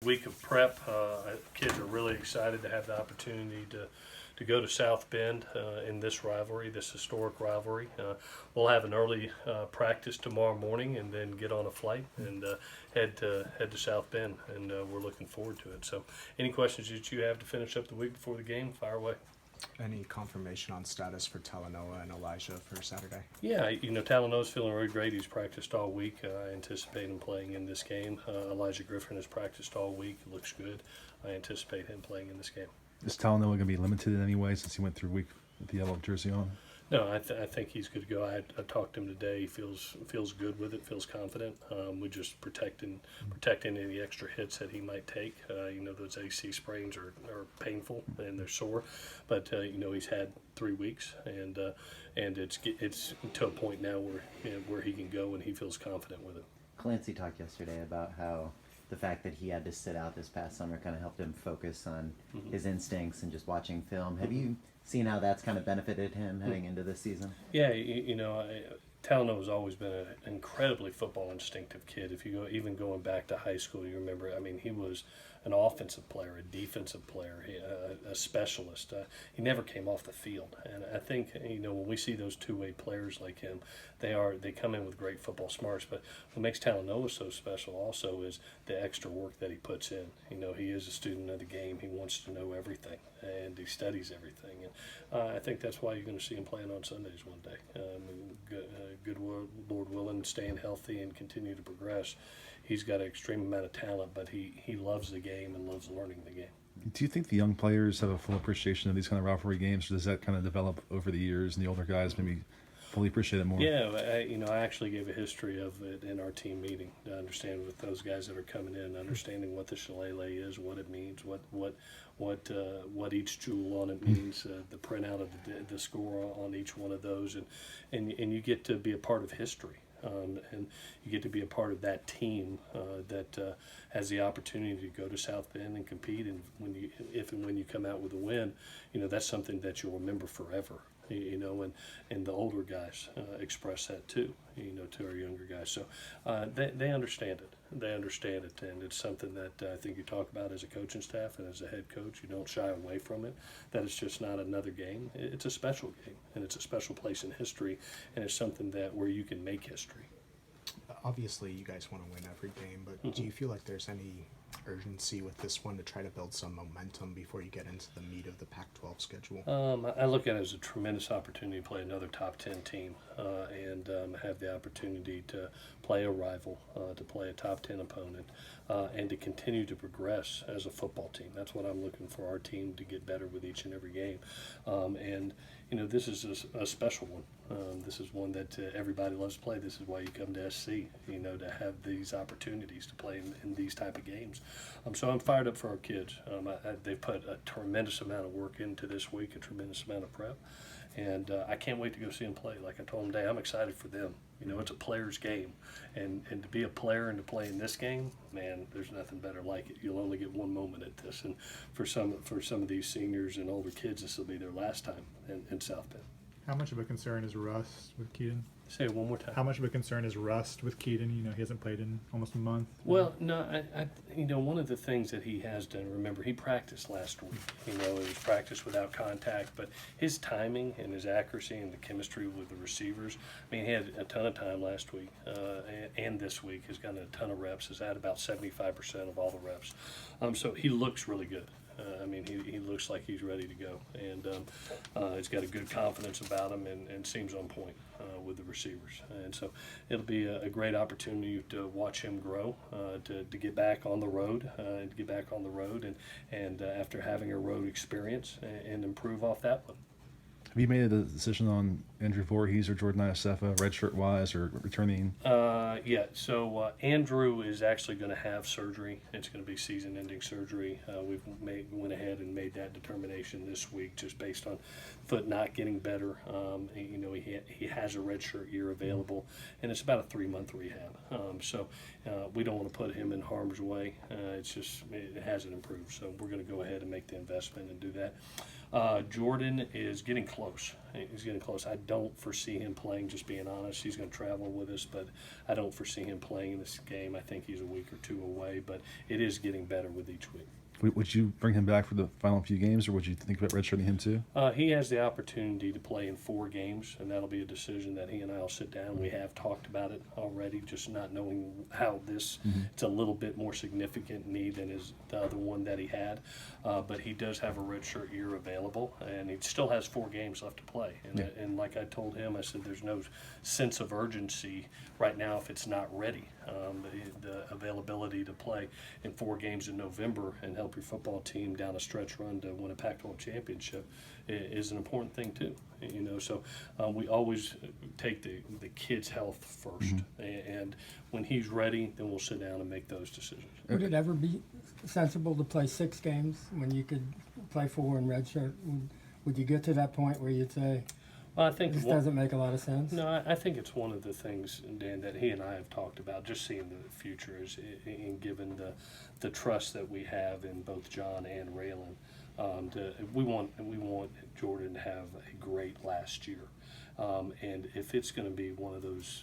week of prep. Kids are really excited to have the opportunity to go to South Bend in this rivalry, this historic rivalry. We'll have an early practice tomorrow morning and then get on a flight and head to South Bend, and we're looking forward to it. So any questions that you have to finish up the week before the game, fire away. Any confirmation on status for Talanoa and Elijah for Saturday? Yeah, Talanoa's feeling really great. He's practiced all week. I anticipate him playing in this game. Elijah Griffin has practiced all week. It looks good. I anticipate him playing in this game. Is Talanoa going to be limited in any way since he went through week with the yellow jersey on? No, I think he's good to go. I talked to him today. He feels good with it, feels confident. We're just protecting any extra hits that he might take. Those AC sprains are painful and they're sore, but he's had 3 weeks and it's to a point now where he can go and he feels confident with it. Clancy talked yesterday about how the fact that he had to sit out this past summer kind of helped him focus on his instincts and just watching film. Have you seen how that's kind of benefited him heading into this season? Yeah, Talanoa has always been an incredibly football instinctive kid. If you go even going back to high school, you remember, he was an offensive player, a defensive player, a specialist. He never came off the field. And I think, when we see those two-way players like him, they come in with great football smarts. But what makes Talanoa so special also is the extra work that he puts in. He is a student of the game. He wants to know everything, and he studies everything. And I think that's why you're going to see him playing on Sundays one day. Good Lord willing, staying healthy and continue to progress. He's got an extreme amount of talent, but he loves the game and loves learning the game. Do you think the young players have a full appreciation of these kind of rivalry games, or does that kind of develop over the years and the older guys maybe fully appreciate it more? Yeah, I actually gave a history of it in our team meeting to understand with those guys that are coming in, understanding what the shillelagh is, what it means, what each jewel on it means, the printout of the score on each one of those, and you get to be a part of history. And you get to be a part of that team that has the opportunity to go to South Bend and compete. And if and when you come out with a win, that's something that you'll remember forever. And the older guys express that too, to our younger guys. So they understand it. They understand it, and it's something that I think you talk about as a coaching staff and as a head coach. You don't shy away from it. That it's just not another game. It's a special game, and it's a special place in history, and it's something where you can make history. Obviously, you guys want to win every game, but do you feel like there's any urgency with this one to try to build some momentum before you get into the meat of the Pac-12 schedule? I look at it as a tremendous opportunity to play another top 10 team and have the opportunity to play a rival, to play a top 10 opponent, and to continue to progress as a football team. That's what I'm looking for our team to get better with each and every game. This is a special one. This is one that everybody loves to play. This is why you come to SC, to have these opportunities to play in these type of games. So I'm fired up for our kids. They've put a tremendous amount of work into this week, a tremendous amount of prep. And I can't wait to go see them play. Like I told them today, I'm excited for them. It's a player's game. And to be a player and to play in this game, man, there's nothing better like it. You'll only get one moment at this. And for some of these seniors and older kids, this will be their last time in South Bend. How much of a concern is rust with Keaton? Say it one more time. How much of a concern is rust with Keaton? He hasn't played in almost a month. Well, no, one of the things that he has done, remember, he practiced last week. It was practice without contact, but his timing and his accuracy and the chemistry with the receivers, he had a ton of time last week and this week. He's gotten a ton of reps. He's had about 75% of all the reps. So he looks really good. He looks like he's ready to go, and he's got a good confidence about him and seems on point with the receivers. And so it'll be a great opportunity to watch him grow, to get back on the road, and after having a road experience and improve off that one. Have you made a decision on Andrew Voorhees or Jordan Iosefa, redshirt-wise, or returning? Yeah, so Andrew is actually going to have surgery. It's going to be season-ending surgery. We've went ahead and made that determination this week just based on foot not getting better. He has a redshirt year available, and it's about a 3-month rehab. So we don't want to put him in harm's way. It hasn't improved, so we're going to go ahead and make the investment and do that. Jordan is getting close. He's getting close. I don't foresee him playing, just being honest. He's going to travel with us, but I don't foresee him playing in this game. I think he's a week or two away, but it is getting better with each week. Would you bring him back for the final few games, or would you think about redshirting him too? He has the opportunity to play in 4 games, and that'll be a decision that he and I will sit down. We have talked about it already, just not knowing how this. It's a little bit more significant need than the other one that he had, but he does have a redshirt year available, and he still has 4 games left to play. And like I told him, I said there's no sense of urgency right now if it's not ready. The availability to play in 4 games in November and help your football team down a stretch run to win a Pac-12 championship is an important thing too. So we always take the kid's health first, and when he's ready, then we'll sit down and make those decisions. Would it ever be sensible to play 6 games when you could play 4 in redshirt? Would you get to that point where you'd say, Well, I think this doesn't make a lot of sense? No, I think it's one of the things, Dan, that he and I have talked about, just seeing the future is in given the trust that we have in both John and Raylan. We want Jordan to have a great last year. And if it's going to be one of those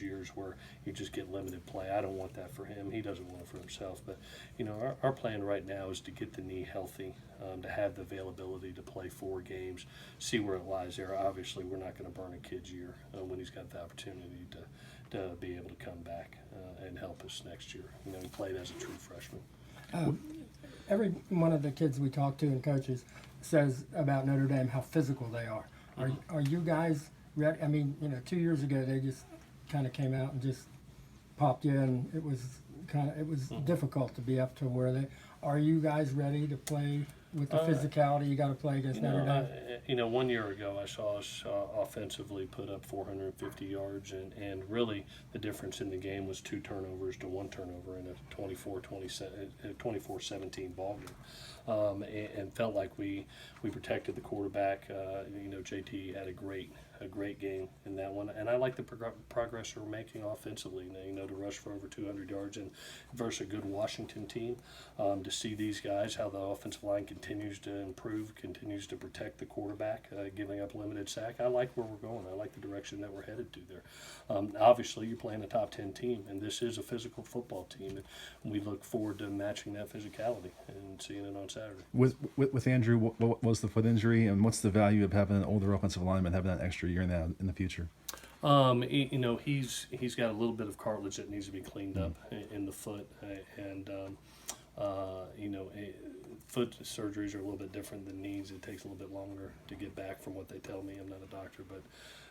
years where you just get limited play, I don't want that for him. He doesn't want it for himself. But our plan right now is to get the knee healthy, to have the availability to play 4 games, see where it lies there. Obviously, we're not going to burn a kid's year when he's got the opportunity to be able to come back and help us next year. He played as a true freshman. Every one of the kids we talk to and coaches says about Notre Dame how physical they are. Are you guys ready? I mean, 2 years ago they just kind of came out and just popped you, and it was difficult to be up to where they. Are you guys ready to play with the physicality you got to play against Notre Dame? 1 year ago I saw us offensively put up 450 yards, and really the difference in the game was 2 turnovers to 1 turnover in a 24-17 ball game. And felt like we protected the quarterback. JT had a great game in that one, and I like the progress we're making offensively. To rush for over 200 yards and versus a good Washington team, to see these guys how the offensive line continues to improve, continues to protect the quarterback, giving up limited sack. I like where we're going. I like the direction that we're headed to there. Obviously, you're playing a top 10 team, and this is a physical football team, and we look forward to matching that physicality and seeing it on Saturday. With Andrew, what was the foot injury, and what's the value of having an older offensive lineman having that extra year now in the future? He's got a little bit of cartilage that needs to be cleaned up in the foot, and foot surgeries are a little bit different than knees. It takes a little bit longer to get back, from what they tell me. I'm not a doctor, but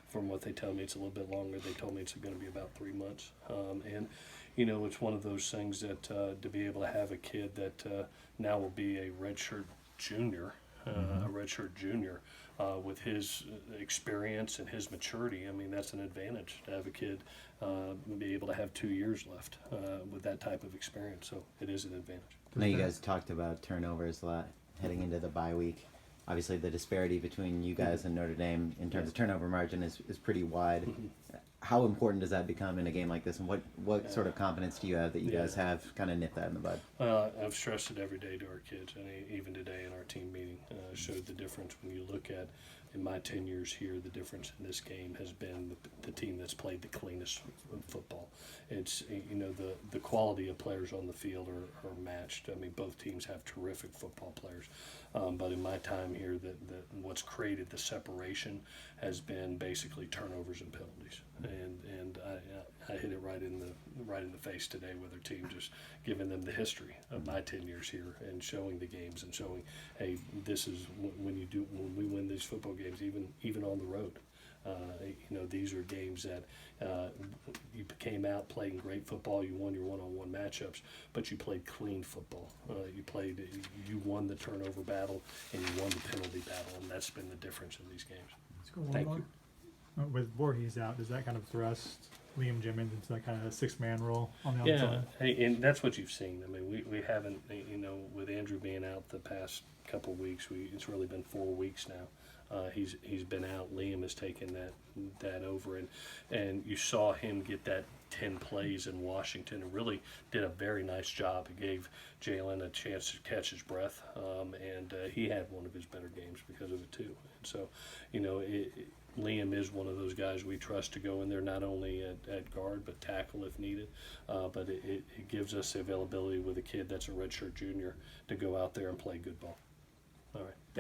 from what they tell me, it's a little bit longer. They told me it's going to be about 3 months, and it's one of those things that to be able to have a kid that now will be a redshirt junior, with his experience and his maturity. I mean, that's an advantage to have a kid be able to have 2 years left with that type of experience. So it is an advantage. I know you guys talked about turnovers a lot heading into the bye week. Obviously, the disparity between you guys and Notre Dame in terms of turnover margin is pretty wide. How important does that become in a game like this, and what sort of confidence do you have that you guys have kind of nipped that in the bud? Well, I've stressed it every day to our kids, and even today in our team meeting, showed the difference when you look at, in my 10 years here, the difference in this game has been the team that's played the cleanest football. It's, the quality of players on the field are matched. I mean, both teams have terrific football players. But in my time here, what's created the separation has been basically turnovers and penalties. And I hit it right in the face today with our team, just giving them the history of my 10 years here and showing the games and showing, hey, this is when we win these football games, even on the road. These are games that you came out playing great football. You won your one-on-one matchups, but you played clean football. You won the turnover battle and you won the penalty battle, and that's been the difference in these games. Let's go one Thank more. you. With Voorhees out, does that kind of thrust Liam Jimmins into that kind of 6-man role on the Yeah, outside? hey, and that's what you've seen. I mean, we haven't, with Andrew being out the past couple of weeks, it's really been 4 weeks now. He's been out. Liam has taken that over, and you saw him get that 10 plays in Washington and really did a very nice job. It gave Jalen a chance to catch his breath, and he had one of his better games because of it too. And so, Liam is one of those guys we trust to go in there not only at guard but tackle if needed. But it gives us the availability with a kid that's a redshirt junior to go out there and play good ball. All right. Thank you.